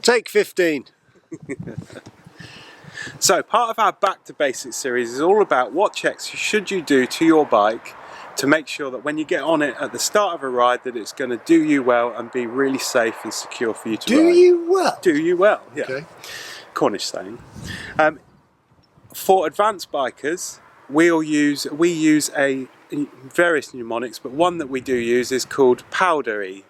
Take 15. So part of our Back to Basics series is all about what checks should you do to your bike to make sure that when you get on it at the start of a ride that it's going to do you well and be really safe and secure for you to ride. Do you well? Do you well, yeah. Okay. Cornish saying. For advanced bikers, we use various mnemonics, but one that we do use is called POWDERY.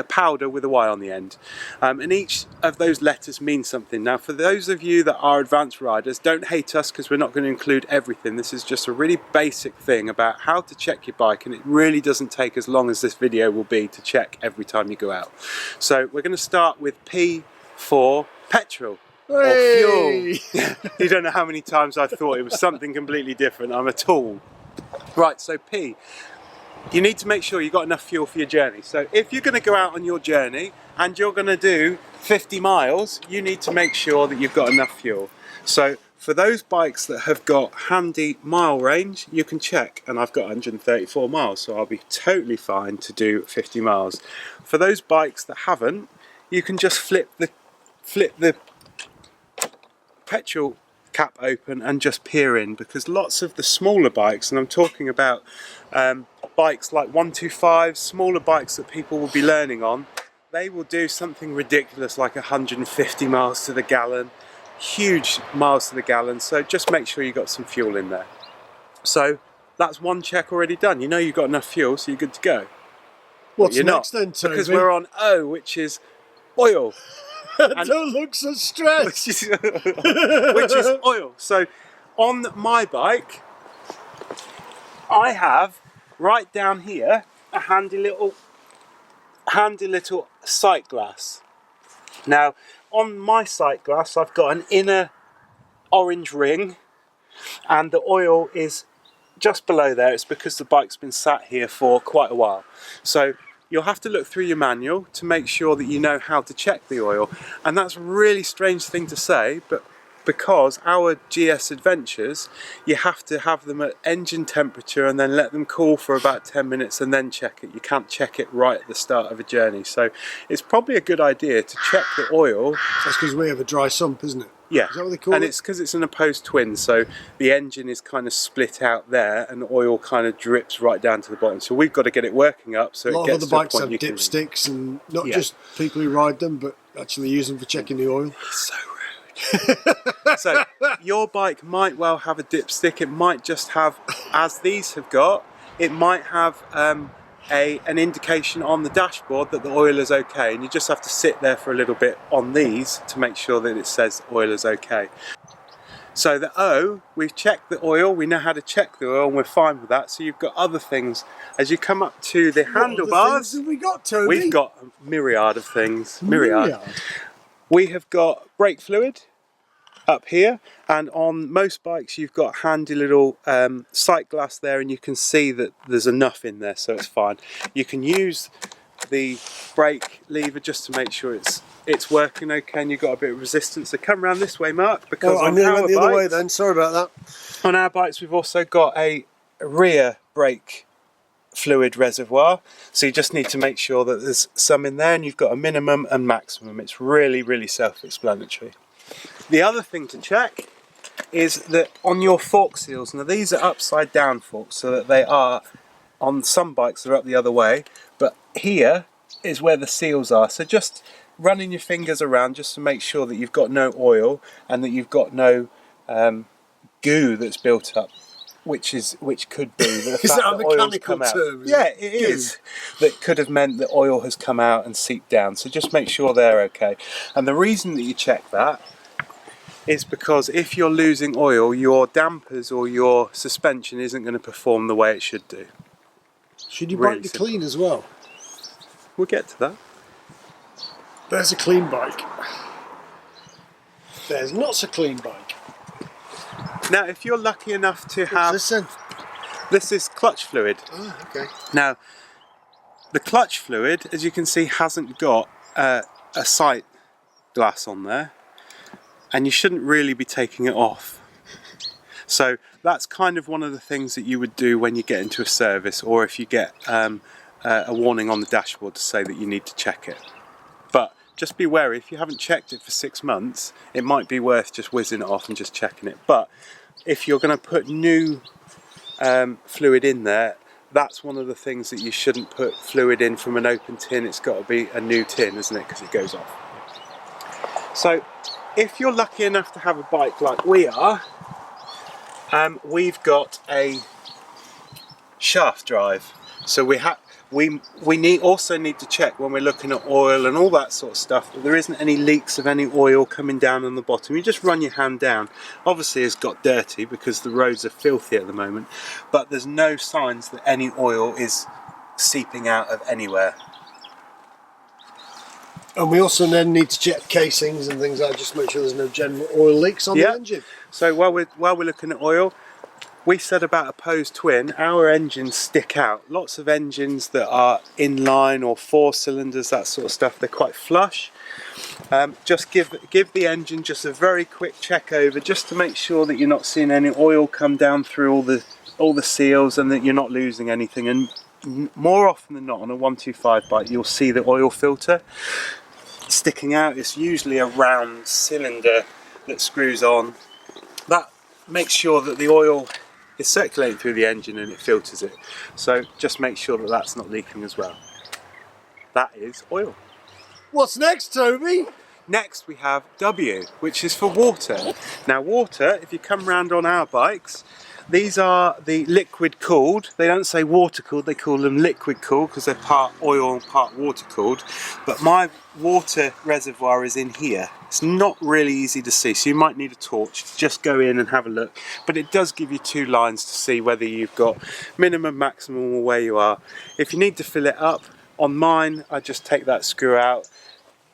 Powder with a Y on the end, and each of those letters means something. Now for those of you that are advanced riders, don't hate us because we're not going to include everything. This is just a really basic thing about how to check your bike, and it really doesn't take as long as this video will be to check every time you go out. So we're going to start with P for petrol. Hey! Or fuel. You don't know how many times I thought it was something completely different. I'm a tool. Right, so P. You need to make sure you've got enough fuel for your journey. So if you're going to go out on your journey and you're going to do 50 miles, you need to make sure that you've got enough fuel. So for those bikes that have got handy mile range, you can check, and I've got 134 miles, so I'll be totally fine to do 50 miles. For those bikes that haven't, you can just flip the petrol cap open and just peer in, because lots of the smaller bikes, and I'm talking about bikes like 125, smaller bikes that people will be learning on, they will do something ridiculous like 150 miles to the gallon, huge miles to the gallon. So just make sure you've got some fuel in there. So that's one check already done. You know you've got enough fuel, so you're good to go. What's you're next not, then, Toby? because we're on O, which is oil. Don't look so stressed. which is oil. So on my bike, I have right down here a handy little sight glass. Now on my sight glass I've got an inner orange ring, and the oil is just below there. It's because the bike's been sat here for quite a while. So you'll have to look through your manual to make sure that you know how to check the oil. And that's a really strange thing to say, but because our GS Adventures, you have to have them at engine temperature and then let them cool for about 10 minutes and then check it. You can't check it right at the start of a journey. So it's probably a good idea to check the oil. That's because we have a dry sump, isn't it? Yeah, Is that what they call it? And it's because it's an opposed twin, so the engine is kind of split out there and the oil kind of drips right down to the bottom. So we've got to get it working up so it gets to the point you can... A lot of the bikes have dipsticks, and not just people who ride them, but actually use them for checking the oil. So rude. So your bike might well have a dipstick. It might just have, as these have got, it might have an indication on the dashboard that the oil is okay, and you just have to sit there for a little bit on these to make sure that it says oil is okay. So the O, we've checked the oil, we know how to check the oil, and we're fine with that. So you've got other things. As you come up to the handlebars, what other things have we got, Toby? We've got a myriad of things. Myriad. We have got brake fluid up here, and on most bikes you've got handy little sight glass there, and you can see that there's enough in there, so it's fine. You can use the brake lever just to make sure it's working okay, and you've got a bit of resistance. So come around this way, Mark, because I nearly went the other way then, sorry about that. On our bikes we've also got a rear brake fluid reservoir, so you just need to make sure that there's some in there, and you've got a minimum and maximum. It's really self-explanatory. The other thing to check is that on your fork seals, now these are upside down forks, so that they are, on some bikes they're up the other way, but here is where the seals are. So just running your fingers around just to make sure that you've got no oil and that you've got no goo that's built up, which could be the fact that oil's come out. Yeah, it is. That could have meant that oil has come out and seeped down. So just make sure they're okay. And the reason that you check that is because if you're losing oil, your dampers or your suspension isn't going to perform the way it should do. Should your bike be clean as well? We'll get to that. There's a clean bike. There's not so clean bike. Now, if you're lucky enough to have... What's this then? This is clutch fluid. Oh, okay. Now, the clutch fluid, as you can see, hasn't got a sight glass on there, and you shouldn't really be taking it off. So that's kind of one of the things that you would do when you get into a service, or if you get a warning on the dashboard to say that you need to check it. But just be wary, if you haven't checked it for 6 months, it might be worth just whizzing it off and just checking it. But if you're going to put new fluid in there, that's one of the things that you shouldn't put fluid in from an open tin. It's got to be a new tin, isn't it, because it goes off. So if you're lucky enough to have a bike like we are, we've got a shaft drive. So we also need to check when we're looking at oil and all that sort of stuff that there isn't any leaks of any oil coming down on the bottom. You just run your hand down. Obviously it's got dirty because the roads are filthy at the moment, but there's no signs that any oil is seeping out of anywhere. And we also then need to check casings and things like that, just to make sure there's no general oil leaks on the engine. So while we're looking at oil, we said about a POWDERY twin, our engines stick out. Lots of engines that are inline or 4 cylinders, that sort of stuff, they're quite flush. Just give the engine just a very quick check over, just to make sure that you're not seeing any oil come down through all the seals and that you're not losing anything. And more often than not on a 125 bike, you'll see the oil filter sticking out. It's usually a round cylinder that screws on. That makes sure that the oil is circulating through the engine and it filters it. So just make sure that that's not leaking as well. That is oil. What's next, Toby? Next we have W, which is for water. Now water, if you come round on our bikes, these are the liquid cooled. They don't say water cooled, they call them liquid cooled because they're part oil and part water cooled. But my water reservoir is in here. It's not really easy to see, so you might need a torch. Just go in and have a look. But it does give you 2 lines to see whether you've got minimum, maximum, or where you are. If you need to fill it up, on mine, I just take that screw out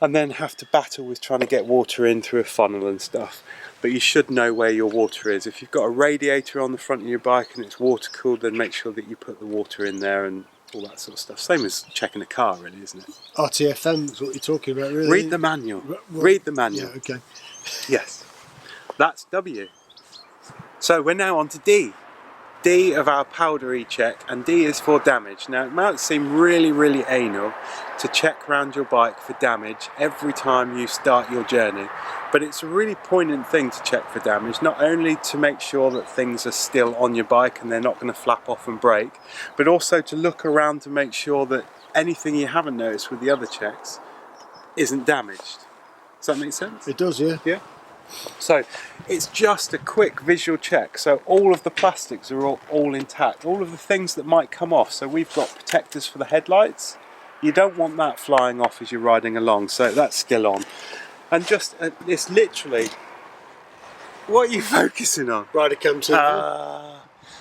and then have to battle with trying to get water in through a funnel and stuff. But you should know where your water is. If you've got a radiator on the front of your bike and it's water cooled, then make sure that you put the water in there and all that sort of stuff. Same as checking a car, really, isn't it? RTFM is what you're talking about, really. Read the manual. Read the manual. Yeah, okay. Yes. That's W. So we're now on to D. D of our POWDERY check, and D is for damage. Now it might seem really, really anal to check around your bike for damage every time you start your journey, but it's a really poignant thing to check for damage, not only to make sure that things are still on your bike and they're not going to flap off and break, but also to look around to make sure that anything you haven't noticed with the other checks isn't damaged. Does that make sense? It does, yeah. Yeah. So it's just a quick visual check. So all of the plastics are all intact. All of the things that might come off. So we've got protectors for the headlights. You don't want that flying off as you're riding along. So that's still on. And just it's literally, what are you focusing on? RiderCamTV.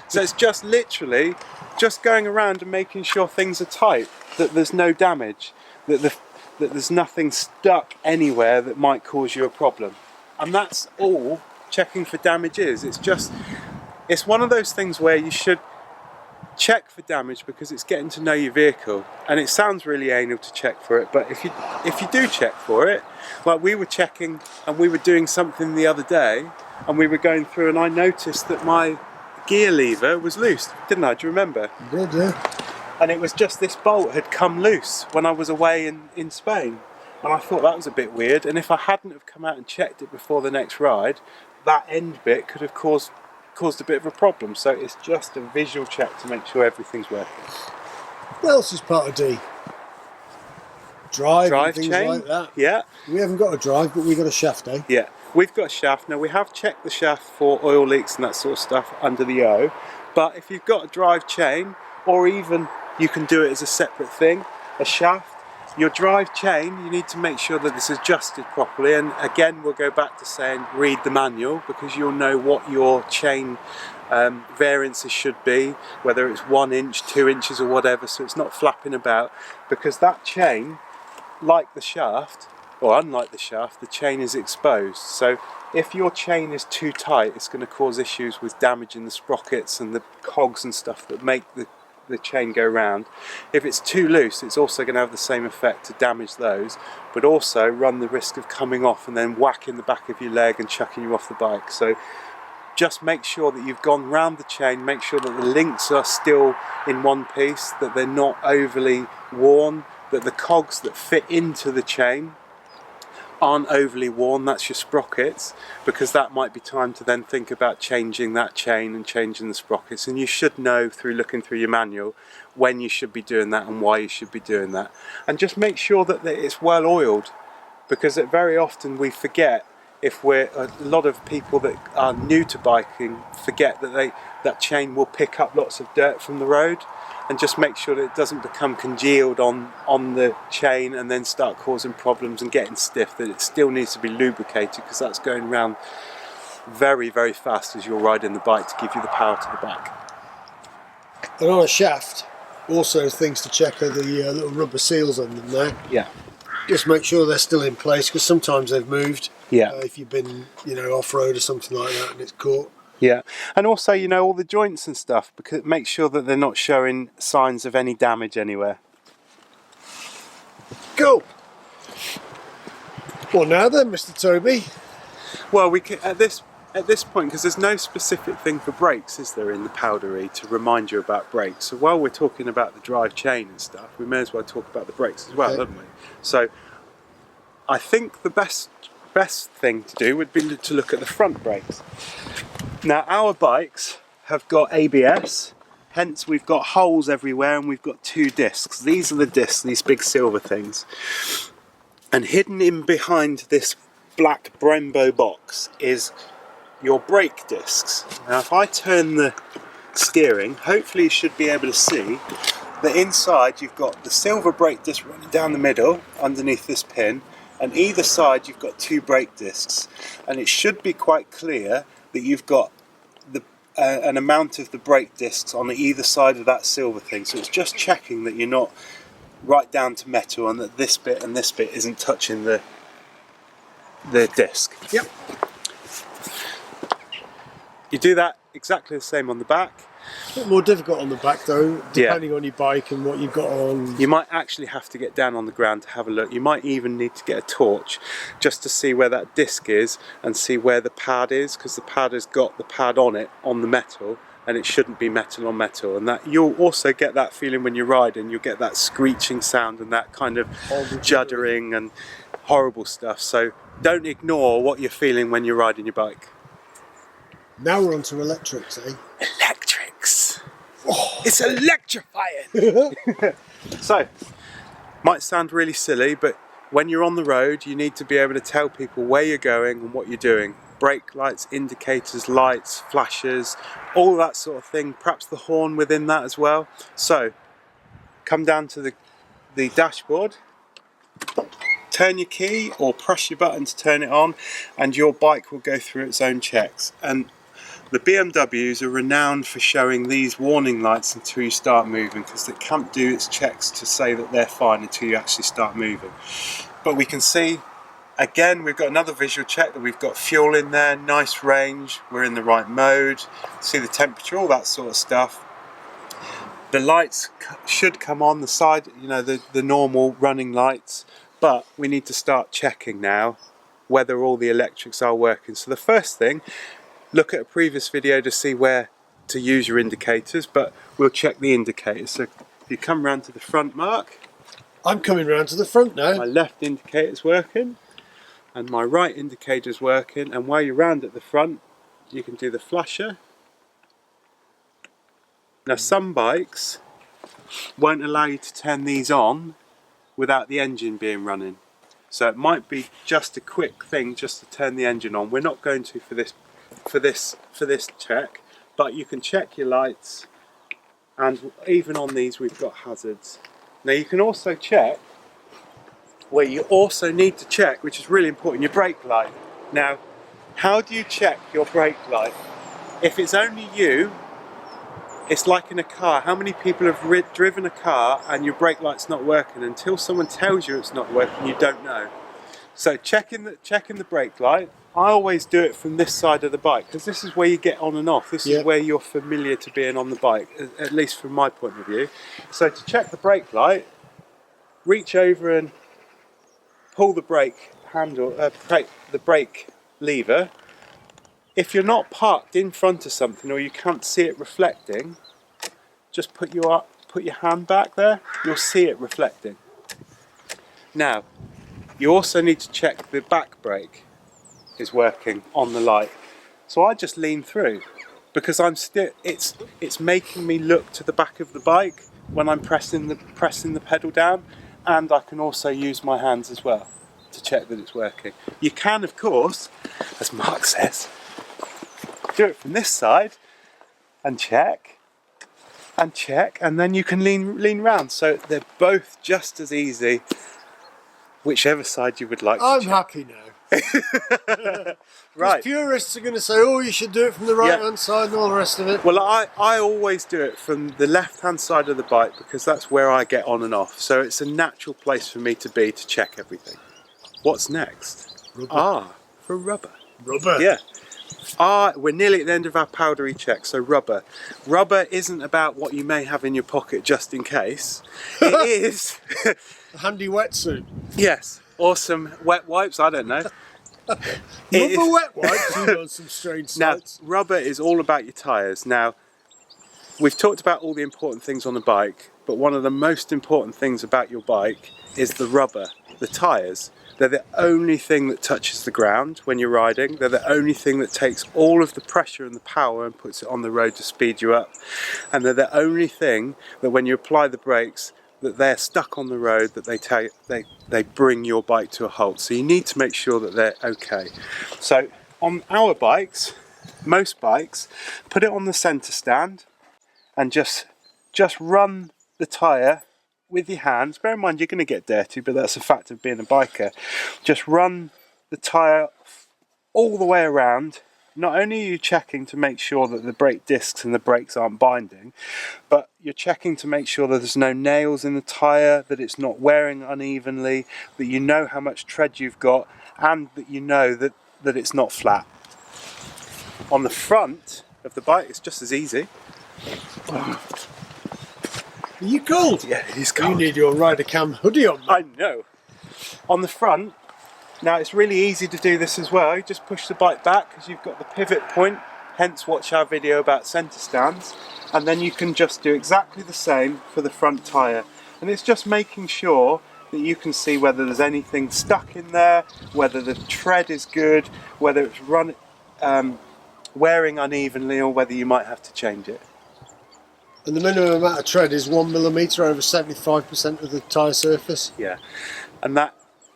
So it's just literally just going around and making sure things are tight, that there's no damage, that there's nothing stuck anywhere that might cause you a problem. And that's all checking for damage is. It's one of those things where you should check for damage because it's getting to know your vehicle. And it sounds really anal to check for it, but if you do check for it, like we were checking and we were doing something the other day and we were going through and I noticed that my gear lever was loose, didn't I? Do you remember? You did, yeah. And it was just this bolt had come loose when I was away in Spain. And I thought that was a bit weird, and if I hadn't have come out and checked it before the next ride, that end bit could have caused a bit of a problem. So it's just a visual check to make sure everything's working. What else is part of D? Drive and things chain, like that. Yeah. We haven't got a drive, but we've got a shaft, eh? Yeah, we've got a shaft. Now we have checked the shaft for oil leaks and that sort of stuff under the O, but if you've got a drive chain, or even you can do it as a separate thing, a shaft, your drive chain, you need to make sure that it's adjusted properly. And again, we'll go back to saying read the manual, because you'll know what your chain variances should be, whether it's 1 inch, 2 inches or whatever, so it's not flapping about, because that chain, like the shaft, or unlike the shaft, the chain is exposed. So if your chain is too tight, it's going to cause issues with damaging the sprockets and the cogs and stuff that make the chain go round. If it's too loose, it's also going to have the same effect to damage those, but also run the risk of coming off and then whacking the back of your leg and chucking you off the bike. So just make sure that you've gone round the chain, make sure that the links are still in one piece, that they're not overly worn, that the cogs that fit into the chain aren't overly worn, that's your sprockets, because that might be time to then think about changing that chain and changing the sprockets. And you should know through looking through your manual when you should be doing that and why you should be doing that. And just make sure that it's well oiled, because very often we forget, a lot of people that are new to biking forget that that chain will pick up lots of dirt from the road, and just make sure that it doesn't become congealed on the chain and then start causing problems and getting stiff, that it still needs to be lubricated, because that's going around very, very fast as you're riding the bike to give you the power to the back. And on a shaft, also things to check are the little rubber seals on them there. Yeah. Just make sure they're still in place, because sometimes they've moved. Yeah. If you've been, off-road or something like that and it's caught. Yeah, and also, all the joints and stuff, because make sure that they're not showing signs of any damage anywhere. Cool. Well, now then, Mr. Toby. Well, we can, at this point, because there's no specific thing for brakes, is there, in the Powdery to remind you about brakes? So while we're talking about the drive chain and stuff, we may as well talk about the brakes as well, Okay. don't we? So I think the best thing to do would be to look at the front brakes. Now, our bikes have got ABS, hence we've got holes everywhere, and we've got 2 discs. These are the discs, these big silver things. And hidden in behind this black Brembo box is your brake discs. Now, if I turn the steering, hopefully you should be able to see that inside you've got the silver brake disc running down the middle underneath this pin, and either side you've got 2 brake discs. And it should be quite clear that you've got an amount of the brake discs on either side of that silver thing. So it's just checking that you're not right down to metal, and that this bit and this bit isn't touching the disc. Yep. You do that exactly the same on the back. A bit more difficult on the back though, depending on your bike and what you've got on. You might actually have to get down on the ground to have a look. You might even need to get a torch just to see where that disc is and see where the pad is, because the pad has got the pad on it, on the metal, and it shouldn't be metal on metal. And that you'll also get that feeling when you're riding. You'll get that screeching sound and that kind of juddering and horrible stuff. So don't ignore what you're feeling when you're riding your bike. Now we're on to electrics, eh? Electrics. Oh. It's electrifying. So, might sound really silly, but when you're on the road, you need to be able to tell people where you're going and what you're doing. Brake lights, indicators, lights, flashers, all that sort of thing. Perhaps the horn within that as well. So, come down to the dashboard, turn your key or press your button to turn it on, and your bike will go through its own checks. And the BMWs are renowned for showing these warning lights until you start moving, because it can't do its checks to say that they're fine until you actually start moving. But we can see, again, we've got another visual check that we've got fuel in there, nice range, we're in the right mode, see the temperature, all that sort of stuff. The lights should come on the side, the normal running lights, but we need to start checking now whether all the electrics are working. So the first thing, look at a previous video to see where to use your indicators, but we'll check the indicators. So if you come round to the front, Mark. I'm coming round to the front now. My left indicator's working and my right indicator's working, and while you're round at the front you can do the flasher. Now some bikes won't allow you to turn these on without the engine being running. So it might be just a quick thing just to turn the engine on. We're not going to for this check, but you can check your lights, and even on these we've got hazards. Now you can also check where you also need to check, which is really important, your brake light. Now, how do you check your brake light? If it's only you, it's like in a car. How many people have driven a car and your brake light's not working? Until someone tells you it's not working, you don't know. So checking the brake light, I always do it from this side of the bike, because this is where you get on and off. This is where you're familiar to being on the bike, at least from my point of view. So to check the brake light, reach over and pull the brake handle, the brake lever. If you're not parked in front of something or you can't see it reflecting, just put your hand back there, you'll see it reflecting. Now, You also need to check the back brake is working on the light. So I just lean through because it's making me look to the back of the bike when I'm pressing the pedal down, and I can also use my hands as well to check that it's working. You can, of course, as Mark says, do it from this side and check, and then you can lean round. So they're both just as easy, whichever side you would like to check. I'm happy now. Right. Purists are going to say, oh, you should do it from the right hand side and all the rest of it. Well, I always do it from the left hand side of the bike because that's where I get on and off. So it's a natural place for me to be to check everything. What's next? Rubber. R for rubber. Rubber. Yeah. We're nearly at the end of our powdery check, so rubber. Rubber isn't about what you may have in your pocket just in case. It is... A handy wetsuit. Yes. Or some wet wipes, I don't know. Rubber wet wipes, you've on some strange sites. Now, rubber is all about your tyres. Now, we've talked about all the important things on the bike, but one of the most important things about your bike is the rubber, the tyres. They're the only thing that touches the ground when you're riding. They're the only thing that takes all of the pressure and the power and puts it on the road to speed you up. And they're the only thing that when you apply the brakes, that they're stuck on the road, that they bring your bike to a halt. So you need to make sure that they're okay. So on our bikes, most bikes, put it on the centre stand and just run the tyre with your hands. Bear in mind you're going to get dirty, but that's a fact of being a biker. Just run the tyre all the way around. Not only are you checking to make sure that the brake discs and the brakes aren't binding, but you're checking to make sure that there's no nails in the tyre, that it's not wearing unevenly, that you know how much tread you've got, and that you know that it's not flat. On the front of the bike, it's just as easy. Are you cold? Yeah, it is cold. You need your RiderCam hoodie on. I know. On the front, now it's really easy to do this as well. You just push the bike back because you've got the pivot point, hence watch our video about centre stands, and then you can just do exactly the same for the front tyre. And it's just making sure that you can see whether there's anything stuck in there, whether the tread is good, whether it's wearing unevenly, or whether you might have to change it. And the minimum amount of tread is 1mm over 75% of the tyre surface. Yeah, and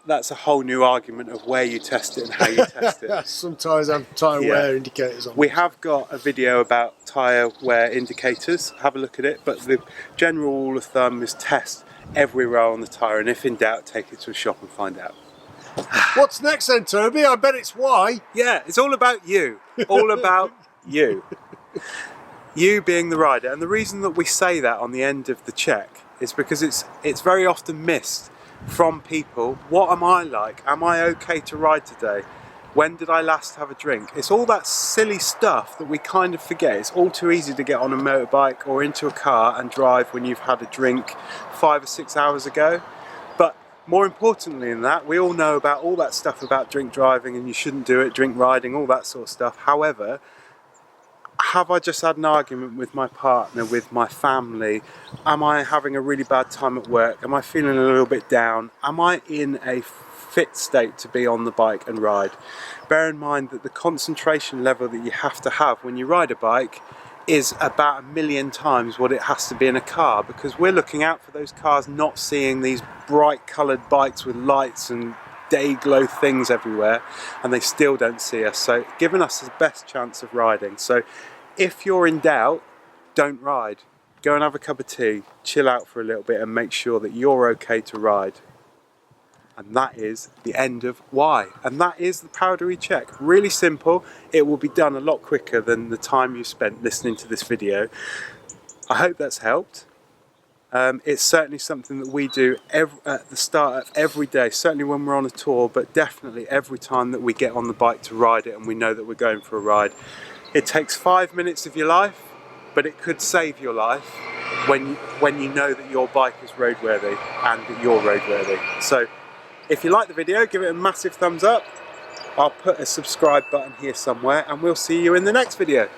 that's a whole new argument of where you test it and how you test it. Some tyres have tyre wear indicators on. We have got a video about tyre wear indicators. Have a look at it. But the general rule of thumb is test every row on the tyre, and if in doubt, take it to a shop and find out. What's next then, Toby? I bet it's why. Yeah, it's all about you. All about you. You being the rider. And the reason that we say that on the end of the check is because it's very often missed from people. What am I like? Am I okay to ride today? When did I last have a drink? It's all that silly stuff that we kind of forget. It's all too easy to get on a motorbike or into a car and drive when you've had a drink 5 or 6 hours ago. But more importantly than that, we all know about all that stuff about drink driving and you shouldn't do it, drink riding, all that sort of stuff. However, have I just had an argument with my partner, with my family? Am I having a really bad time at work? Am I feeling a little bit down? Am I in a fit state to be on the bike and ride? Bear in mind that the concentration level that you have to have when you ride a bike is about 1,000,000 times what it has to be in a car, because we're looking out for those cars, not seeing these bright coloured bikes with lights and day glow things everywhere, and they still don't see us, so giving us the best chance of riding. So if you're in doubt, don't ride. Go and have a cup of tea, chill out for a little bit and make sure that you're okay to ride. And that is the end of why. And that is the powdery check. Really simple. It will be done a lot quicker than the time you spent listening to this video. I hope that's helped. It's certainly something that we do at the start of every day, certainly when we're on a tour, but definitely every time that we get on the bike to ride it and we know that we're going for a ride. It takes 5 minutes of your life, but it could save your life when you know that your bike is roadworthy and that you're roadworthy. So if you like the video, give it a massive thumbs up. I'll put a subscribe button here somewhere and we'll see you in the next video.